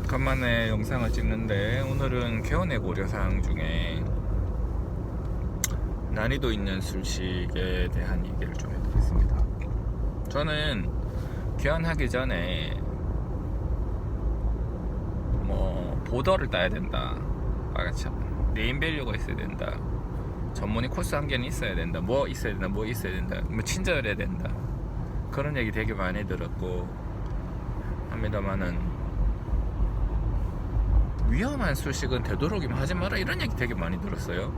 간만에 영상을 찍는데 오늘은 개원의 고려사항 중에 난이도 있는 술식에 대한 얘기를 좀 해드리겠습니다. 저는 개원하기 전에 보더를 따야 된다, 네임밸류가 있어야 된다, 전문의 코스 한 개는 있어야 된다, 뭐 있어야 된다, 뭐 친절해야 된다, 그런 얘기 되게 많이 들었고 합니다만은, 위험한 술식은 되도록이면 하지 마라, 이런 얘기 되게 많이 들었어요.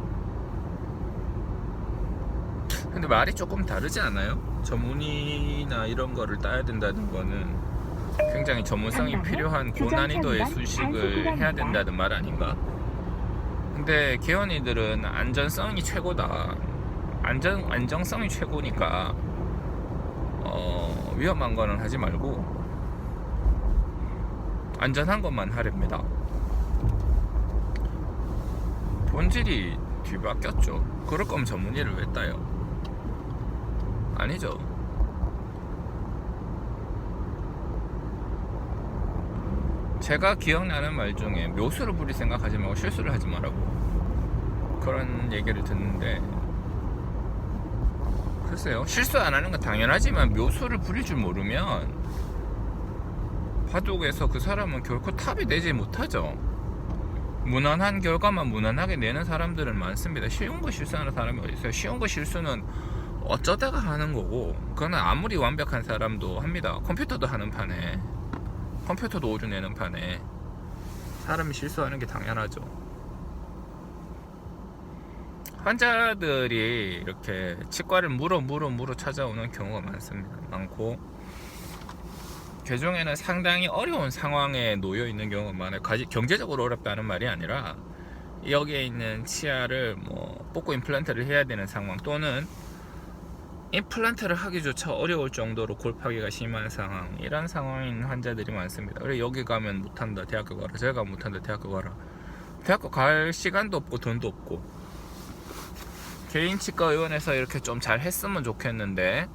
근데 말이 조금 다르지 않아요? 전문의나 이런 거를 따야 된다는 거는 굉장히 전문성이 필요한 고난이도의 술식을 해야 된다는 말 아닌가? 근데 개원이들은 안전성이 최고다, 안정성이 최고니까 위험한 거는 하지 말고 안전한 것만 하렵니다. 본질이 뒤바뀌었죠. 그럴 거면 전문의를 왜 따요? 아니죠. 제가 기억나는 말 중에 묘수를 부릴 생각하지 말고 실수를 하지 말라고, 그런 얘기를 듣는데, 글쎄요, 실수 안 하는 건 당연하지만 묘수를 부릴 줄 모르면 바둑에서 그 사람은 결코 탑이 되지 못하죠. 무난한 결과만 무난하게 내는 사람들은 많습니다. 쉬운 거 실수하는 사람이 어디 있어요? 쉬운 거 실수는 어쩌다가 하는 거고, 그거는 아무리 완벽한 사람도 합니다. 컴퓨터도 하는 판에, 컴퓨터도 오류 내는 판에 사람이 실수하는 게 당연하죠. 환자들이 이렇게 치과를 물어 찾아오는 경우가 많고, 개중에는 상당히 어려운 상황에 놓여 있는 경우가 많아요. 경제적으로 어렵다는 말이 아니라 여기에 있는 치아를 뽑고 임플란트를 해야 되는 상황, 또는 임플란트를 하기조차 어려울 정도로 골파기가 심한 상황, 이런 상황인 환자들이 많습니다. 그래, 여기 가면 못한다, 대학교 가라, 저기 가면 못한다, 대학교 가라. 대학교 갈 시간도 없고 돈도 없고, 개인 치과 의원에서 이렇게 좀 잘 했으면 좋겠는데,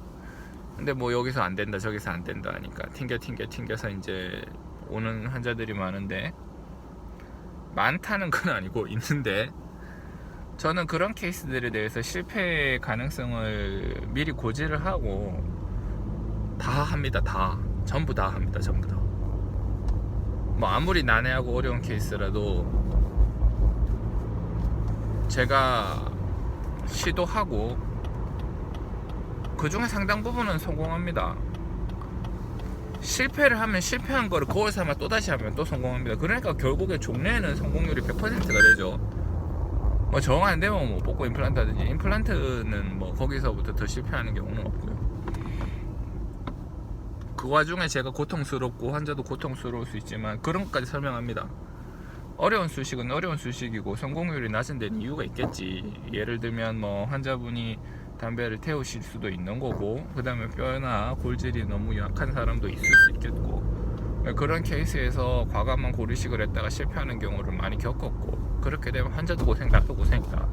근데 여기서 안 된다, 저기서 안 된다 하니까 튕겨서 이제 오는 환자들이 많은데, 많다는 건 아니고 있는데, 저는 그런 케이스들에 대해서 실패의 가능성을 미리 고지를 하고 다 합니다. 전부 다 합니다. 아무리 난해하고 어려운 케이스라도 제가 시도하고 그 중에 상당 부분은 성공합니다. 실패를 하면 실패한 거를 거울 삼아 또다시 하면 또 성공합니다. 그러니까 결국에 종래에는 성공률이 100%가 되죠. 정 안 되면 뽑고 임플란트 하든지, 임플란트는 거기서부터 더 실패하는 경우는 없고요. 그 와중에 제가 고통스럽고 환자도 고통스러울 수 있지만 그런 것까지 설명합니다. 어려운 술식은 어려운 술식이고 성공률이 낮은 데는 이유가 있겠지. 예를 들면 환자분이 담배를 태우실 수도 있는 거고, 그 다음에 뼈나 골질이 너무 약한 사람도 있을 수 있겠고, 그런 케이스에서 과감한 고르식을 했다가 실패하는 경우를 많이 겪었고, 그렇게 되면 환자도 고생, 나도 고생이다,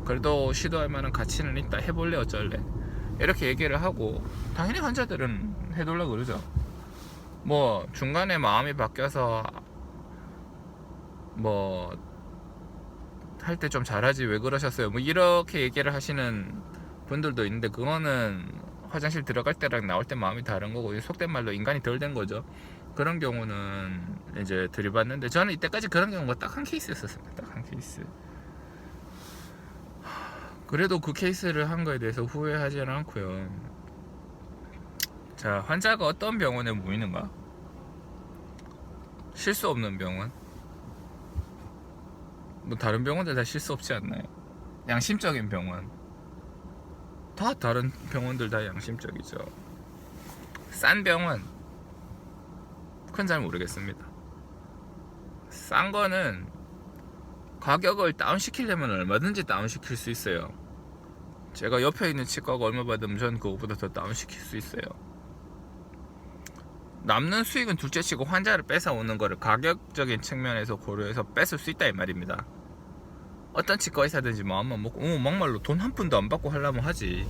그래도 시도할 만한 가치는 있다, 해볼래 어쩔래, 이렇게 얘기를 하고, 당연히 환자들은 해달라고 그러죠. 중간에 마음이 바뀌어서 할 때 좀 잘하지 왜 그러셨어요, 이렇게 얘기를 하시는 분들도 있는데, 그거는 화장실 들어갈 때랑 나올 때 마음이 다른 거고, 속된 말로 인간이 덜 된 거죠. 그런 경우는 이제 들이받는데, 저는 이때까지 그런 경우가 딱 한 케이스 였었습니다. 딱 한 케이스. 그래도 그 케이스를 한 거에 대해서 후회하지는 않고요. 자, 환자가 어떤 병원에 모이는가? 실수 없는 병원. 다른 병원들 다 실수 없지 않나요? 양심적인 병원. 다 다른 병원들 다 양심적이죠. 싼 병원, 그건 잘 모르겠습니다. 싼 거는 가격을 다운시키려면 얼마든지 다운시킬 수 있어요. 제가 옆에 있는 치과가 얼마 받으면 전 그거보다 더 다운시킬 수 있어요. 남는 수익은 둘째치고 환자를 뺏어오는 거를 가격적인 측면에서 고려해서 뺏을 수 있다, 이 말입니다. 어떤 치과 의사든지 마음만 먹고 막말로 돈 한 푼도 안 받고 하려면 하지.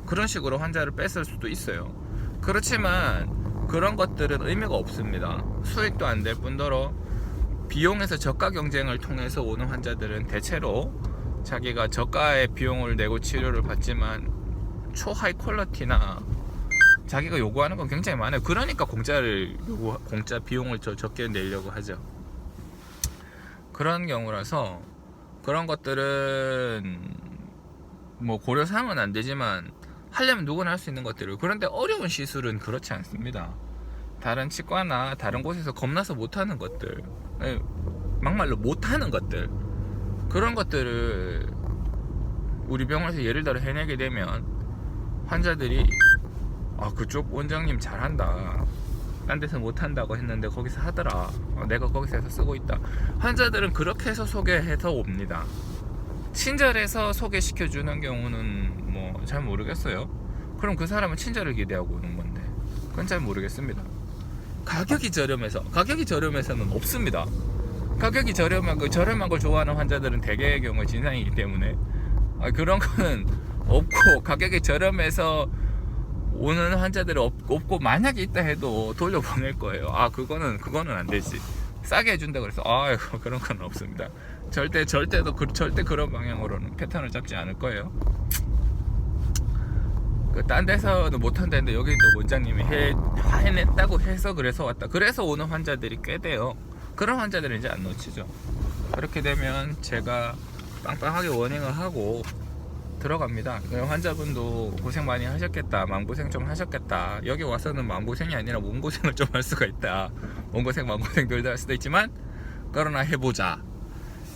그런 식으로 환자를 뺐을 수도 있어요. 그렇지만 그런 것들은 의미가 없습니다. 수익도 안 될 뿐더러 비용에서 저가 경쟁을 통해서 오는 환자들은 대체로 자기가 저가의 비용을 내고 치료를 받지만 초하이 퀄리티나 자기가 요구하는 건 굉장히 많아요. 그러니까 공짜 비용을 적게 내려고 하죠. 그런 경우라서 그런 것들은 뭐 고려사항은 안 되지만 하려면 누구나 할 수 있는 것들을. 그런데 어려운 시술은 그렇지 않습니다. 다른 치과나 다른 곳에서 겁나서 못하는 것들, 막말로 못하는 것들, 그런 것들을 우리 병원에서 예를 들어 해내게 되면 환자들이 그쪽 원장님 잘한다, 딴 데서 못한다고 했는데 거기서 하더라, 내가 거기서 해서 쓰고 있다. 환자들은 그렇게 해서 소개해서 옵니다. 친절해서 소개시켜주는 경우는 뭐 잘 모르겠어요. 그럼 그 사람은 친절을 기대하고 오는 건데 그건 잘 모르겠습니다. 가격이 저렴해서는 없습니다. 가격이 저렴한 걸 좋아하는 환자들은 대개의 경우 진상이기 때문에 그런 거는 없고, 가격이 저렴해서 오는 환자들이 없고, 만약에 있다 해도 돌려보낼 거예요. 그거는 안 되지, 싸게 해준다 그래서 그런 건 없습니다. 절대 그런 방향으로는 패턴을 잡지 않을 거예요. 딴 데서는 못한다는데 여기도 원장님이 해냈다고 해서 그래서 왔다, 그래서 오는 환자들이 꽤 돼요. 그런 환자들은 이제 안 놓치죠. 그렇게 되면 제가 빵빵하게 워닝을 하고 들어갑니다. 환자분도 고생 많이 하셨겠다, 마음고생 좀 하셨겠다, 여기 와서는 마음고생이 아니라 몸고생을 좀 할 수가 있다, 몸고생 마음고생 둘 다 할 수도 있지만 그러나 해보자,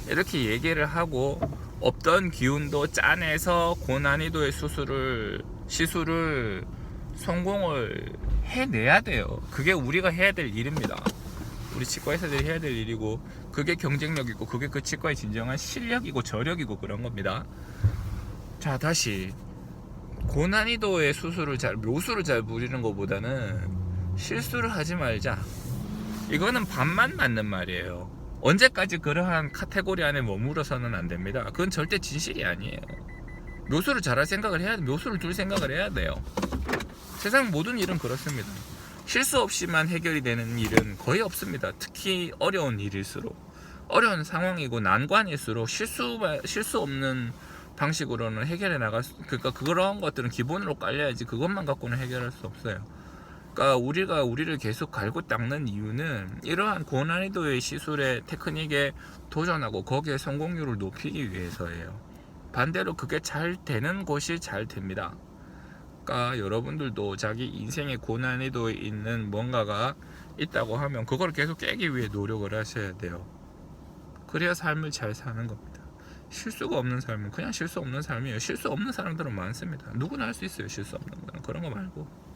이렇게 얘기를 하고 없던 기운도 짜내서 고난이도의 시술을 성공을 해내야 돼요. 그게 우리가 해야 될 일입니다. 우리 치과 의사들이 해야 될 일이고, 그게 경쟁력이고, 그게 그 치과의 진정한 실력이고 저력이고 그런 겁니다. 자, 다시 고난이도의 묘수를 잘 부리는 것보다는 실수를 하지 말자, 이거는 반만 맞는 말이에요. 언제까지 그러한 카테고리 안에 머무러서는 안 됩니다. 그건 절대 진실이 아니에요. 묘수를 잘할 생각을 해야 돼. 묘수를 둘 생각을 해야 돼요. 세상 모든 일은 그렇습니다. 실수 없이만 해결이 되는 일은 거의 없습니다. 특히 어려운 일일수록, 어려운 상황이고 난관일수록 실수 없는 방식으로는 해결해 그러니까 그런 것들은 기본으로 깔려야지 그것만 갖고는 해결할 수 없어요. 그러니까 우리가 우리를 계속 갈고 닦는 이유는 이러한 고난이도의 시술의 테크닉에 도전하고 거기에 성공률을 높이기 위해서예요. 반대로 그게 잘 되는 곳이 잘 됩니다. 그러니까 여러분들도 자기 인생의 고난이도에 있는 뭔가가 있다고 하면 그걸 계속 깨기 위해 노력을 하셔야 돼요. 그래야 삶을 잘 사는 겁니다. 실수가 없는 삶은 그냥 실수 없는 삶이에요. 실수 없는 사람들은 많습니다. 누구나 할 수 있어요. 실수 없는 거는. 그런 거 말고